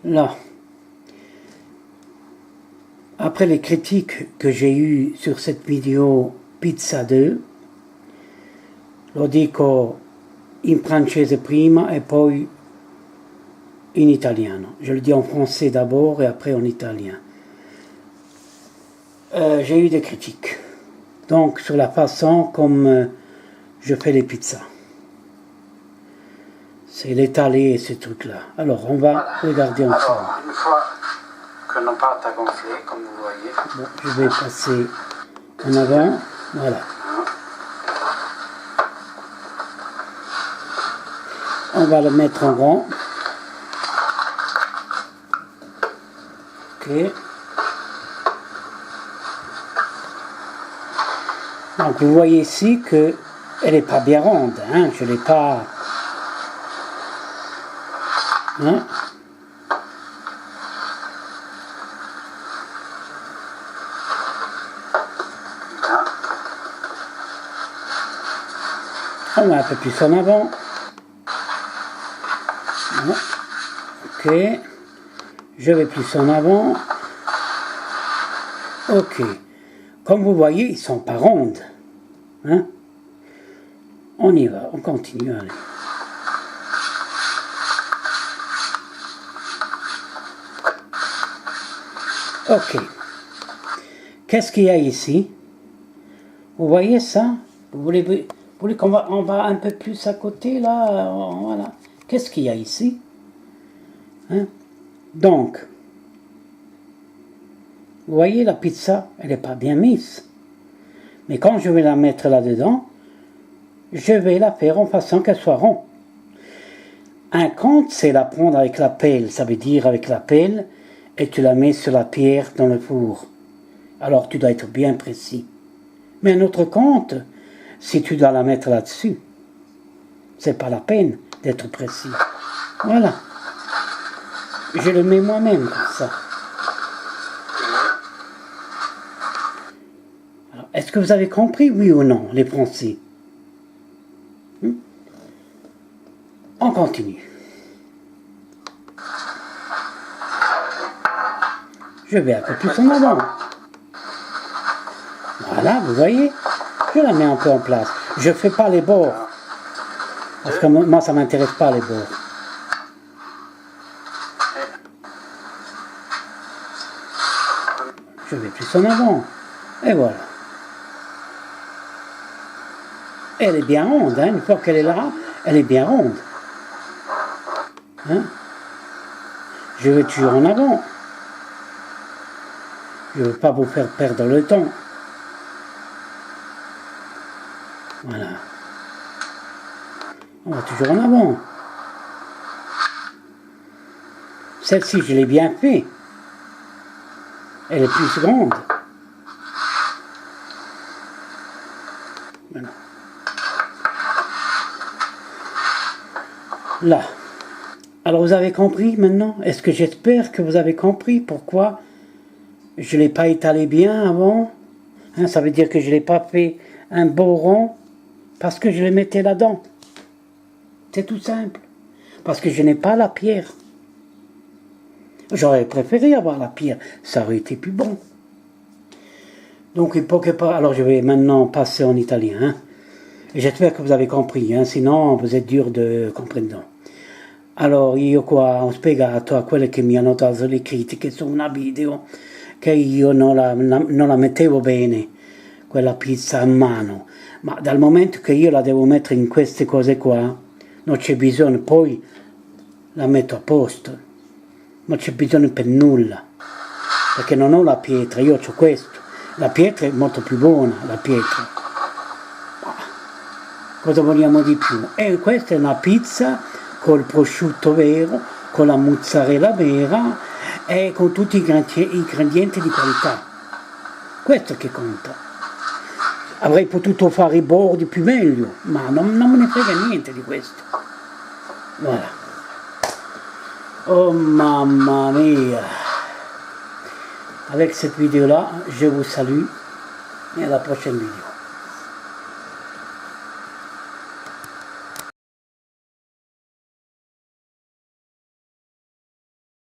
Là, après les critiques que j'ai eues sur cette vidéo Pizza 2, lo dico in francese prima e poi in italiano. Je le dis en français d'abord et après en italien. J'ai eu des critiques. Donc sur la façon comme je fais les pizzas. C'est l'étalé et ces trucs-là. Alors on va regarder ensemble. Alors, une fois que nos pâtes à gonfler, comme vous voyez. Bon, je vais passer en avant. Voilà. On va le mettre en rond. Ok. Donc vous voyez ici que elle n'est pas bien ronde. Hein? Je ne l'ai pas... Hein? On va un peu plus en avant. Ok. Je vais plus en avant. Ok. Comme vous voyez, ils ne sont pas rondes. Hein? On y va, on continue. Allez. Ok. Qu'est-ce qu'il y a ici? Vous voyez ça? Vous voulez qu'on va un peu plus à côté là? Voilà. Qu'est-ce qu'il y a ici? Hein? Donc, vous voyez la pizza, elle n'est pas bien mise. Mais quand je vais la mettre là-dedans, je vais la faire en façon qu'elle soit ronde. Un compte, c'est la prendre avec la pelle. Ça veut dire avec la pelle, et tu la mets sur la pierre dans le four. Alors tu dois être bien précis. Mais un autre compte, si tu dois la mettre là-dessus, c'est pas la peine d'être précis. Voilà. Je le mets moi-même comme ça. Alors, est-ce que vous avez compris, oui ou non, les Français? On continue. Je vais un peu plus en avant. Voilà, vous voyez, je la mets un peu en place. Je ne fais pas les bords. Parce que moi, ça ne m'intéresse pas les bords. Je vais plus en avant. Et voilà. Elle est bien ronde, hein. Une fois qu'elle est là, elle est bien ronde. Hein? Je vais toujours en avant. Je ne veux pas vous faire perdre le temps. Voilà. On va toujours en avant. Celle-ci, je l'ai bien fait. Elle est plus grande. Voilà. Là. Alors vous avez compris maintenant? Est-ce que j'espère que vous avez compris pourquoi je ne l'ai pas étalé bien avant? Hein, ça veut dire que je ne l'ai pas fait un beau rond parce que je le mettais là-dedans. C'est tout simple. Parce que je n'ai pas la pierre. J'aurais préféré avoir la pierre. Ça aurait été plus bon. Donc il faut que pas. Alors je vais maintenant passer en italien. Hein. J'espère que vous avez compris. Hein, sinon vous êtes dur de comprendre. Allora, io qua ho spiegato a quelle che mi hanno dato le critiche su una video che io non la mettevo bene, quella pizza a mano, ma dal momento che io la devo mettere in queste cose qua, non c'è bisogno, poi la metto a posto, non c'è bisogno per nulla, perché non ho la pietra, io ho questo, la pietra è molto più buona, la pietra. Cosa vogliamo di più? E questa è una pizza col prosciutto vero, con la mozzarella vera e con tutti i ingredienti di qualità. Questo che conta. Avrei potuto fare i bordi più meglio, ma non me ne frega niente di questo. Voilà. Oh mamma mia. Avec cette vidéo-là, je vous salue et à la prochaine vidéo.